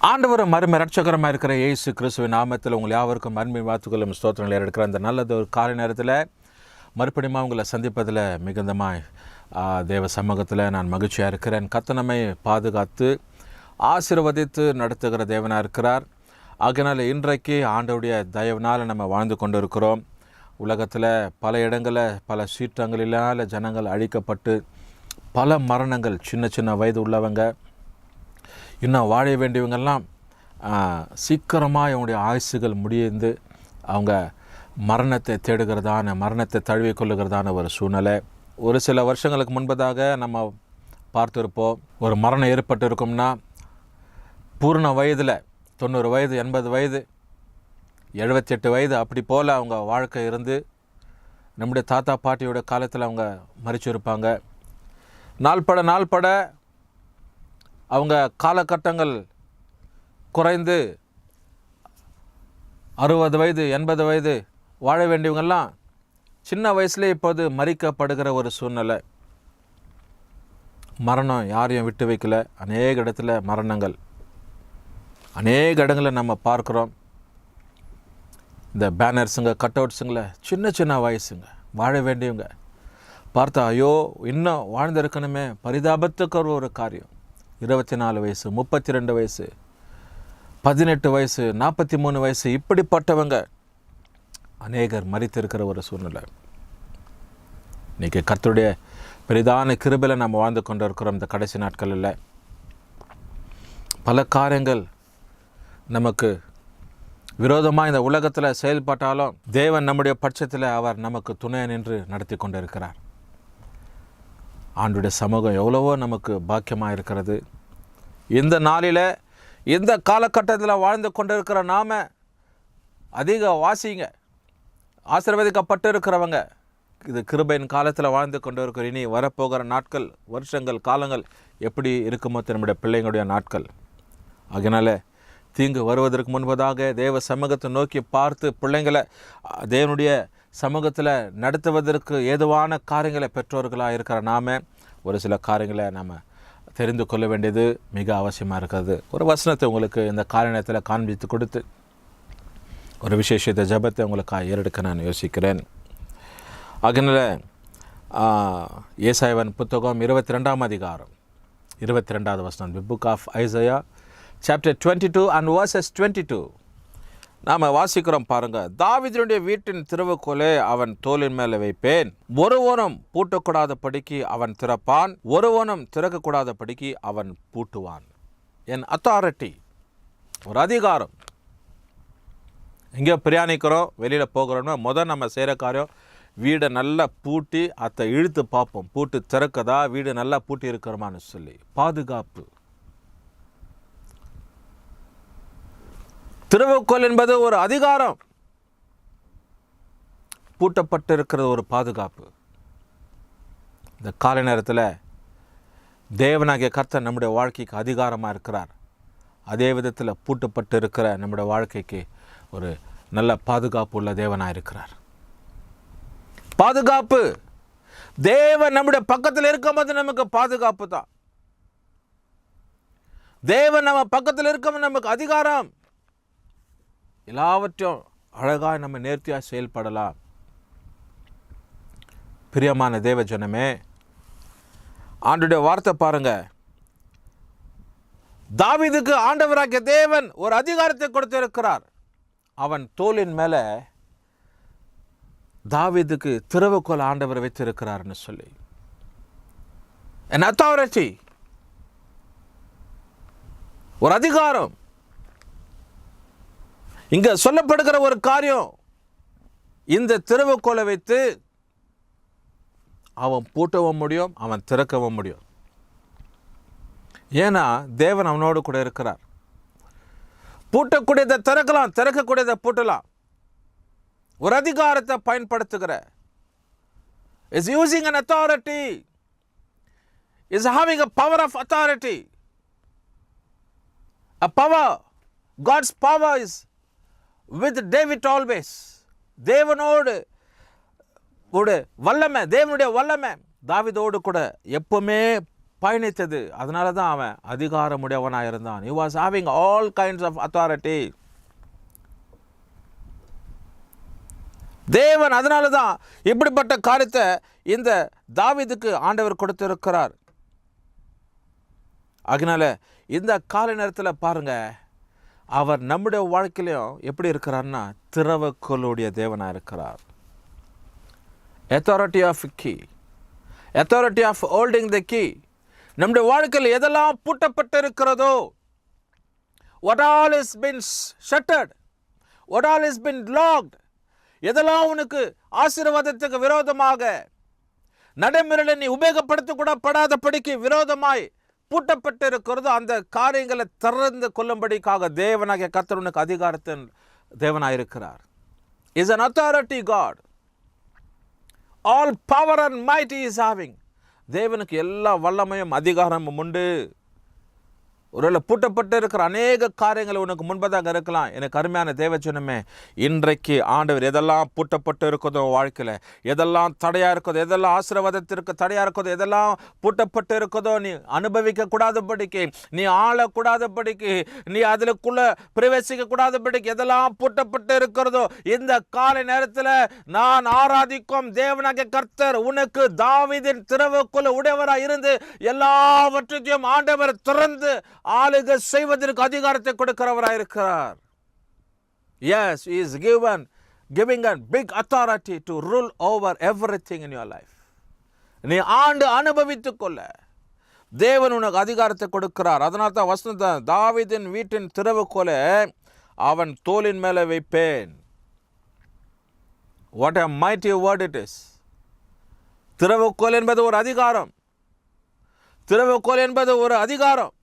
ஆண்டவரும் மருமை ரட்சகரமாக இருக்கிற இயேசு கிறிஸ்துவின் நாமத்தில் உங்கள் யாவருக்கும் மருமை வாழ்த்துக்களும் ஸ்தோத்திரங்களை எடுக்கிற அந்த நல்லது ஒரு காலை நேரத்தில் மறுபடியும் உங்களை சந்திப்பதில் மிகுந்தமாய் தேவ சமூகத்தில் நான் மகிழ்ச்சியாக இருக்கிறேன். கர்த்தர் பாதுகாத்து ஆசீர்வதித்து நடத்துகிற தேவனாக இருக்கிறார். ஆகையினால் இன்றைக்கு ஆண்டவருடைய தயவினால் நம்ம வாழ்ந்து கொண்டு இருக்கிறோம். உலகத்தில் பல இடங்களில் பல சீற்றங்களினால் ஜனங்கள் அழிக்கப்பட்டு பல மரணங்கள், சின்ன சின்ன வயது உள்ளவங்க, இன்னும் வாழ வேண்டியவங்கெல்லாம் சீக்கிரமாக அவங்களுடைய ஆயுசுகள் முடிந்து அவங்க மரணத்தை தேடுகிறதான, மரணத்தை தழுவி கொள்ளுகிறதான ஒரு சூழ்நிலை. ஒரு சில வருஷங்களுக்கு முன்பதாக நம்ம பார்த்துருப்போம். ஒரு மரணம் ஏற்பட்டு இருக்கும்னா பூர்ண வயதில் 90 வயது, 80 வயது, 78 வயது அப்படி போல் அவங்க வாழ்க்கை இருந்து நம்முடைய தாத்தா பாட்டியோட காலத்தில் அவங்க மரிச்சிருப்பாங்க. நாள்பட அவங்க காலகட்டங்கள் குறைந்து 60 வயது, 80 வயது வாழ வேண்டியவங்கெல்லாம் சின்ன வயசுலேயே இப்போது மரிக்கப்படுகிற ஒரு சூழ்நிலை. மரணம் யாரையும் விட்டு வைக்கல. அநேக இடத்துல மரணங்கள், அநேக இடங்களில் நம்ம பார்க்குறோம். இந்த பேனர்ஸுங்க, கட் அவுட்ஸுங்கள, சின்ன சின்ன வயசுங்க வாழ வேண்டியவங்க பார்த்தா ஐயோ இன்னும் வாழ்ந்திருக்கணுமே, பரிதாபத்துக்கு ஒரு காரியம். 24 வயசு, 32 வயசு, 18 வயசு, 43 வயசு, இப்படிப்பட்டவங்க அநேகர் மரித்திருக்கிற ஒரு சூழ்நிலை. இன்றைக்கி கர்த்தருடைய பெரிதான கிருபையில் நம்ம வாழ்ந்து கொண்டு இருக்கிறோம். இந்த கடைசி நாட்களில் பல காரியங்கள் நமக்கு விரோதமாக இந்த உலகத்தில் செயல்பட்டாலும் தேவன் நம்முடைய பட்சத்தில் அவர் நமக்கு துணை நின்று நடத்தி கொண்டு இருக்கிறார். ஆண்டுடைய சமூகம் எவ்வளவோ நமக்கு பாக்கியமாக இருக்கிறது. இந்த நாளில், இந்த காலகட்டத்தில் வாழ்ந்து கொண்டிருக்கிற நாம் அதிக வாசிங்க, ஆசீர்வதிக்கப்பட்டு இருக்கிறவங்க. இது கிருபையின் காலத்தில் வாழ்ந்து கொண்டு இருக்கிற இனி வரப்போகிற நாட்கள், வருஷங்கள், காலங்கள் எப்படி இருக்குமோ நம்முடைய பிள்ளைங்களுடைய நாட்கள். அதனால் தீங்கு வருவதற்கு முன்பதாக தேவ சமூகத்தை நோக்கி பார்த்து பிள்ளைங்களை தேவனுடைய சமூகத்தில் நடத்துவதற்கு ஏதுவான காரியங்களை பெற்றோர்களாக இருக்கிற நாம் ஒரு சில காரியங்களை நாம் தெரிந்து கொள்ள வேண்டியது மிக அவசியமாக இருக்கிறது. ஒரு வசனத்தை உங்களுக்கு இந்த காரணத்தில் காண்பித்து கொடுத்து ஒரு விசேஷத்தை ஜபத்தை உங்களுக்கு ஏறெடுக்க நான் யோசிக்கிறேன். அதனால் ஏசாயாவின் புத்தகம் 22ஆம் அதிகாரம் 22வது வசனம், the book of Isaiah chapter 22 and verses 22 நாம் வாசிக்கிறோம் பாருங்கள். தாவீதினுடைய வீட்டின் திறவுகோலை அவன் தோளின் மேலே வைப்பேன், ஒருவனும் பூட்டக்கூடாதபடிக்கு அவன் திறப்பான், ஒருவனும் திறக்கக்கூடாதபடிக்கு அவன் பூட்டுவான். என் அத்தாரிட்டி, ஒரு அதிகாரம். எங்கேயோ பிரயாணிக்கிறோம், வெளியில் போகிறோம்னா முதல் நம்ம செய்கிற காரியம் வீடை நல்லா பூட்டி அதை இழுத்து பார்ப்போம், பூட்டு திறக்கதா, வீடு நல்லா பூட்டி இருக்கிறோமான்னு சொல்லி. பாதுகாப்பு. திறவுகோல் என்பது ஒரு அதிகாரம், பூட்டப்பட்டு இருக்கிறது ஒரு பாதுகாப்பு. இந்த காலை நேரத்தில் தேவனாகிய கர்த்தர் நம்முடைய வாழ்க்கைக்கு அதிகாரமாக இருக்கிறார். அதே விதத்தில் பூட்டப்பட்டு இருக்கிற நம்முடைய வாழ்க்கைக்கு ஒரு நல்ல பாதுகாப்பு உள்ள தேவனாக இருக்கிறார். பாதுகாப்பு. தேவன் நம்முடைய பக்கத்தில் இருக்கும்போது நமக்கு பாதுகாப்பு தான். தேவன் நம்ம பக்கத்தில் இருக்கும்போது நமக்கு அதிகாரம். எல்லாவற்றையும் அழகாக நம்ம நேர்த்தியாக செயல்படலாம். பிரியமான தேவ ஜனமே, ஆண்டுடைய வார்த்தை பாருங்க. தாவீதுக்கு ஆண்டவராகிய தேவன் ஒரு அதிகாரத்தை கொடுத்திருக்கிறார். அவன் தோளின் மேலே தாவீதுக்கு திறவுகோல் ஆண்டவர் வைத்திருக்கிறார்னு சொல்லி. an authority, ஒரு அதிகாரம். இங்க சொல்லப்படுகிற ஒரு காரியம், இந்த திறவுகோலை வைத்து அவன் பூட்டவும் முடியும், அவன் திறக்கவும் முடியும். ஏன்னா தேவன் அவனோடு கூட இருக்கிறார். பூட்டக்கூடியதை திறக்கலாம், திறக்கக்கூடியதை பூட்டலாம். ஒரு அதிகாரத்தை பயன்படுத்துகிற, is using an authority, is having a power of authority. A power, God's power is with David always. தேவனோடு கூட வல்லமை, தேவனுடைய வல்லமை தாவீதோடு கூட எப்பவுமே பயணித்தது. அதனால தான் அவன் அதிகாரமுடையவனாக இருந்தான். He was having all kinds of authority. தேவன் அதனால தான் இப்படிப்பட்ட காரியத்தை இந்த தாவீதுக்கு ஆண்டவர் கொடுத்திருக்கிறார். அதனால இந்த கால நேரத்தில் பாருங்க, அவர் நம்முடைய வாழ்க்கையிலையும் எப்படி இருக்கிறார்னா திறவுகோலுடைய தேவனாக இருக்கிறார். authority of key, authority of holding the key. நம்முடைய வாழ்க்கையில் எதெல்லாம் பூட்டப்பட்டு இருக்கிறதோ, what all has been shuttered, what all has been locked, எதெல்லாம் உனக்கு ஆசீர்வாதத்துக்கு விரோதமாக நடைமுறையில் நீ உபயோகப்படுத்தக்கூடாதபடிக்கு விரோதமாய் பூட்டப்பட்டு இருக்கிறதோ, அந்த காரியங்களை திறந்து கொள்ளும்படிக்காக தேவனாகிய கர்த்தர் உனக்கு அதிகாரத்தின் தேவனாயிருக்கிறார். is an authority God. all power and might he is having. தேவனுக்கு எல்லா வல்லமையும் அதிகாரமும் உண்டு. ஒருவேளை பூட்டப்பட்டு இருக்கிற அநேக காரியங்கள் உனக்கு முன்பதாக இருக்கலாம். எனக்கு அருமையான தேவஜனமே, இன்றைக்கு ஆண்டவர் எதெல்லாம் பூட்டப்பட்டு இருக்கிறதோ வாழ்க்கையில், எதெல்லாம் தடையாக இருக்கிறதோ, எதெல்லாம் ஆசீர்வாதத்திற்கு தடையாக இருக்கிறதோ, எதெல்லாம் பூட்டப்பட்டு இருக்கிறதோ, நீ அனுபவிக்க கூடாதபடிக்கு, நீ ஆளக்கூடாதபடிக்கு, நீ அதுக்குள்ளே பிரவேசிக்க கூடாதபடிக்கு எதெல்லாம் பூட்டப்பட்டு இருக்கிறதோ, இந்த காலை நேரத்தில் நான் ஆராதிக்கும் தேவனாகிய கர்த்தர் உனக்கு தாவீதின் திறவுக்குள்ள உடையவராக இருந்து எல்லாவற்றையும் ஆண்டவர் திறந்து ஆளுகை செய்வதற்கு அதிகாரத்தை கொடுக்கிறவராயிருக்கிறார். Yes, he is giving a big authority to rule over everything in your life. நீ ஆண்டு அனுபவித்துக் கொள்ள தேவன் உனக்கு அதிகாரத்தை கொடுக்கிறார். அதனால தான் வசனத்தை, தாவீதின் வீட்டின் திறவுகோலை அவன் தோளின் மேலே வைப்பேன். What a mighty word it is. திறவுகோல் என்பது ஒரு அதிகாரம். திறவுகோல் என்பது ஒரு அதிகாரம்.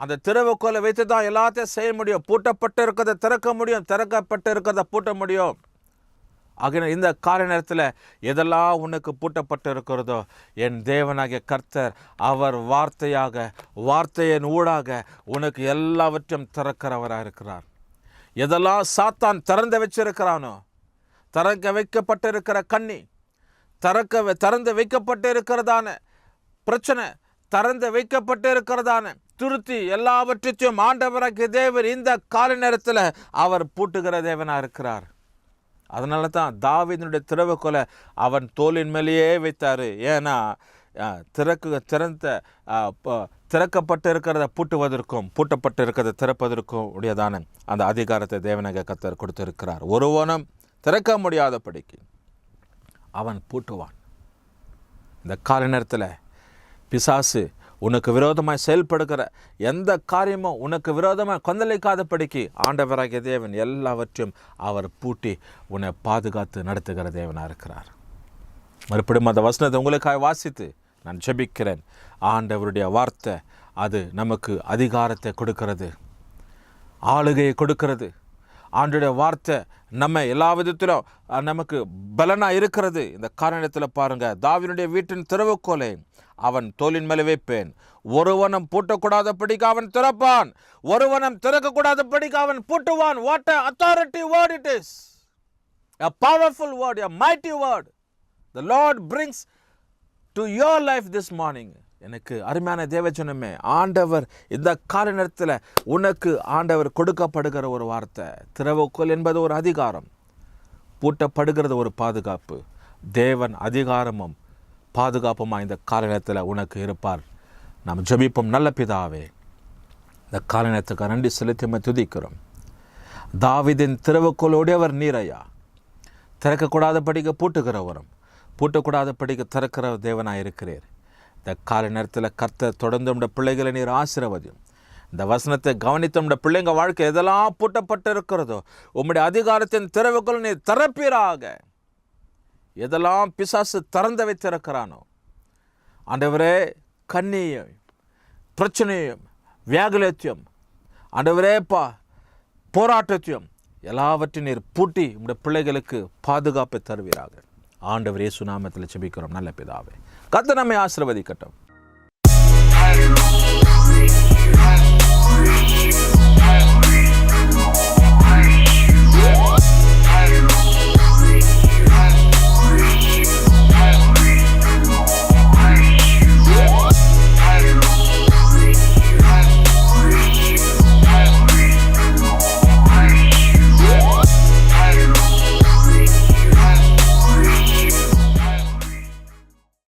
அந்த திறவுகோலை வைத்து தான் எல்லாத்தையும் செய்ய முடியும். பூட்டப்பட்டு இருக்கிறத திறக்க முடியும், திறக்கப்பட்டு இருக்கிறத பூட்ட முடியும். ஆகிய இந்த கால நேரத்தில் எதெல்லாம் உனக்கு பூட்டப்பட்டு இருக்கிறதோ, என் தேவனாகிய கர்த்தர் அவர் வார்த்தையின் ஊடாக உனக்கு எல்லாவற்றையும் திறக்கிறவராக இருக்கிறார். எதெல்லாம் சாத்தான் திறந்து வச்சிருக்கிறானோ, திறக்க வைக்கப்பட்டு இருக்கிற கண்ணி, திறந்து வைக்கப்பட்டு இருக்கிறதான பிரச்சனை, திறந்து வைக்கப்பட்டு இருக்கிறதான துருத்தி, எல்லாவற்றையும் ஆண்டவராகிய தேவன் இந்த கால நேரத்தில் அவர் பூட்டுகிற தேவனாக இருக்கிறார். அதனால தான் தாவீதினுடைய திறவுகோலை அவன் தோளின் மேலேயே வைத்தார். ஏன்னா திறக்கப்பட்டு இருக்கிறத பூட்டுவதற்கும் பூட்டப்பட்டு இருக்கிறத திறப்பதற்கும் உடையதான அந்த அதிகாரத்தை தேவனாகிய கர்த்தர் கொடுத்திருக்கிறார். ஒருவனும் திறக்க முடியாதபடிக்கு அவன் பூட்டுவான். இந்த கால நேரத்தில் பிசாசு உனக்கு விரோதமாக செயல்படுகிற எந்த காரியமும் உனக்கு விரோதமாக கொந்தளிக்காதபடிக்கு ஆண்டவராகிய தேவன் எல்லாவற்றையும் அவர் பூட்டி உன்னை பாதுகாத்து நடத்துகிற தேவனாக இருக்கிறார். மறுபடியும் அந்த வசனத்தை உங்களுக்காக வாசித்து நான் ஜெபிக்கிறேன். ஆண்டவருடைய வார்த்தை அது நமக்கு அதிகாரத்தை கொடுக்கிறது, ஆளுகையை கொடுக்கிறது. ஆண்டவருடைய வார்த்தை நம்ம எல்லா விதத்திலும் நமக்கு பலனாக இருக்கிறது. இந்த காரணத்தில் பாருங்கள், தாவீதுடைய வீட்டின் திறவுகோலை அவன் தோளின் மேலே வைப்பேன். ஒருவனும் பூட்டக்கூடாதபடிக்கு அவன் திறப்பான், ஒருவனும் திறக்கக்கூடாதபடிக்கு அவன் பூட்டுவான். What a authority word it is. A powerful word, a mighty word. The Lord brings to your life this morning. எனக்கு அருமையான தேவஜனமே, ஆண்டவர் இந்த கால நேரத்தில் உனக்கு ஆண்டவர் கொடுக்கப்படுகிற ஒரு வார்த்தை. திறவுகோல் என்பது ஒரு அதிகாரம், பூட்டப்படுகிறது ஒரு பாதுகாப்பு. தேவன் அதிகாரமும் பாதுகாப்புமா இந்த கால நேரத்தில் உனக்கு இருப்பார். நாம் ஜெபிப்போம். நல்ல பிதாவே, இந்த கால நேரத்துக்கு நன்றி செலுத்தி துதிக்கிறோம். தாவீதின் திறவுகோலுடையவர் நீரையா, திறக்கக்கூடாதபடிக்கு பூட்டுகிறவரும் பூட்டக்கூடாதபடிக்கு திறக்கிற தேவனாக இருக்கிறீர். இந்த கால நேரத்தில் கர்த்தர் தொடர்ந்து உடைய பிள்ளைகளை நீர் ஆசீர்வதியும். இந்த வசனத்தை கவனித்த உடைய பிள்ளைங்க வாழ்க்கை எதெல்லாம் பூட்டப்பட்டு இருக்கிறதோ, உம்முடைய அதிகாரத்தின் திறவுகோல் நீர் திறப்பீராக. எதெல்லாம் பிசாசு திறந்து வைத்திருக்கிறானோ ஆண்டவரே, கண்ணியும் பிரச்சனையும் வியாகுலத்தையும் ஆண்டவரே போராட்டத்தையும் எல்லாவற்றையும் நீர் பூட்டி உடைய பிள்ளைகளுக்கு பாதுகாப்பை தருவீராக. ஆண்டவர் இயேசு நாமத்தில் ஜெபிக்கிறோம் நல்ல பிதாவே. கர்த்தர் நம்மை ஆசீர்வதிக்கட்டும்.